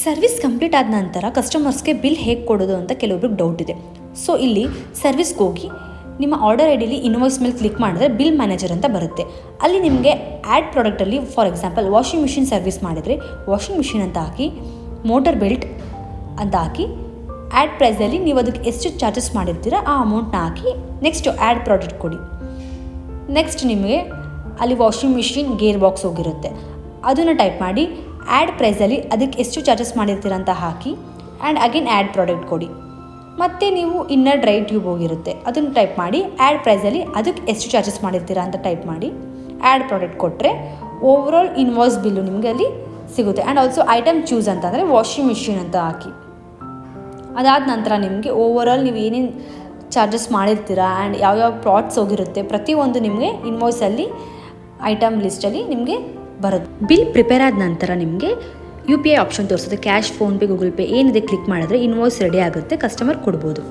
Service complete ಆದ ನಂತರ ಕಸ್ಟಮರ್ಸ್ಗೆ bill ಹೇಗೆ ಕೊಡೋದು ಅಂತ ಕೆಲವೊಬ್ರಿಗೆ ಡೌಟ್ ಇದೆ. ಸೊ ಇಲ್ಲಿ ಸರ್ವಿಸ್ಗೆ ಹೋಗಿ ನಿಮ್ಮ ಆರ್ಡರ್ ಐ ಡಿಲಿ ಇನ್ವಾಯ್ಸ್ ಮೇಲೆ ಕ್ಲಿಕ್ ಮಾಡಿದ್ರೆ ಬಿಲ್ ಮ್ಯಾನೇಜರ್ ಅಂತ ಬರುತ್ತೆ. ಅಲ್ಲಿ ನಿಮಗೆ ಆ್ಯಡ್ ಪ್ರಾಡಕ್ಟಲ್ಲಿ for example washing machine service ಮಾಡಿದರೆ ವಾಷಿಂಗ್ ಮಿಷಿನ್ ಅಂತ ಹಾಕಿ, ಮೋಟರ್ ಬೆಲ್ಟ್ ಅಂತ ಹಾಕಿ, ಆ್ಯಡ್ ಪ್ರೈಸಲ್ಲಿ ನೀವು ಅದಕ್ಕೆ ಎಷ್ಟು ಚಾರ್ಜಸ್ ಮಾಡಿರ್ತೀರ ಆ ಅಮೌಂಟ್ನ ಹಾಕಿ ನೆಕ್ಸ್ಟು ಆ್ಯಡ್ ಪ್ರಾಡಕ್ಟ್ ಕೊಡಿ. ನೆಕ್ಸ್ಟ್ ನಿಮಗೆ ಅಲ್ಲಿ ವಾಷಿಂಗ್ ಮಿಷಿನ್ ಗೇರ್ ಬಾಕ್ಸ್ ಹೋಗಿರುತ್ತೆ, ಅದನ್ನು ಟೈಪ್ ಮಾಡಿ ಆ್ಯಡ್ ಪ್ರೈಸಲ್ಲಿ ಅದಕ್ಕೆ ಎಷ್ಟು ಚಾರ್ಜಸ್ ಮಾಡಿರ್ತೀರ ಅಂತ ಹಾಕಿ ಆ್ಯಂಡ್ ಅಗೇನ್ ಆ್ಯಡ್ ಪ್ರಾಡಕ್ಟ್ ಕೊಡಿ. ಮತ್ತು ನೀವು ಇನ್ನರ್ ಡ್ರೈ ಟ್ಯೂಬ್ ಹೋಗಿರುತ್ತೆ, ಅದನ್ನು ಟೈಪ್ ಮಾಡಿ ಆ್ಯಡ್ ಪ್ರೈಸಲ್ಲಿ ಅದಕ್ಕೆ ಎಷ್ಟು ಚಾರ್ಜಸ್ ಮಾಡಿರ್ತೀರಾ ಅಂತ ಟೈಪ್ ಮಾಡಿ ಆ್ಯಡ್ ಪ್ರಾಡಕ್ಟ್ ಕೊಟ್ಟರೆ ಓವರಾಲ್ ಇನ್ವಾಯ್ಸ್ ಬಿಲ್ಲು ನಿಮಗೆ ಅಲ್ಲಿ ಸಿಗುತ್ತೆ. ಆ್ಯಂಡ್ ಆಲ್ಸೋ ಐಟಮ್ ಚೂಸ್ ಅಂತಂದರೆ ವಾಷಿಂಗ್ ಮಿಷಿನ್ ಅಂತ ಹಾಕಿ. ಅದಾದ ನಂತರ ನಿಮಗೆ ಓವರಾಲ್ ನೀವು ಏನೇನು ಚಾರ್ಜಸ್ ಮಾಡಿರ್ತೀರಾ ಆ್ಯಂಡ್ ಯಾವ್ಯಾವ ಪ್ರಾಡಕ್ಟ್ಸ್ ಹೋಗಿರುತ್ತೆ ಪ್ರತಿಯೊಂದು ನಿಮಗೆ ಇನ್ವಾಯ್ಸಲ್ಲಿ ಐಟಮ್ ಲಿಸ್ಟಲ್ಲಿ ನಿಮಗೆ ಬರುತ್ತೆ. ಬಿಲ್ ಪ್ರಿಪೇರ್ ಆದ ನಂತರ ನಿಮಗೆ UPI ಆಪ್ಷನ್ ತೋರಿಸುತ್ತೆ. ಕ್ಯಾಶ್, ಫೋನ್ಪೇ, ಗೂಗಲ್ ಪೇ ಏನಿದೆ ಕ್ಲಿಕ್ ಮಾಡಿದ್ರೆ ಇನ್ವಾಯ್ಸ್ ರೆಡಿ ಆಗುತ್ತೆ, ಕಸ್ಟಮರ್ ಕೊಡ್ಬೋದು.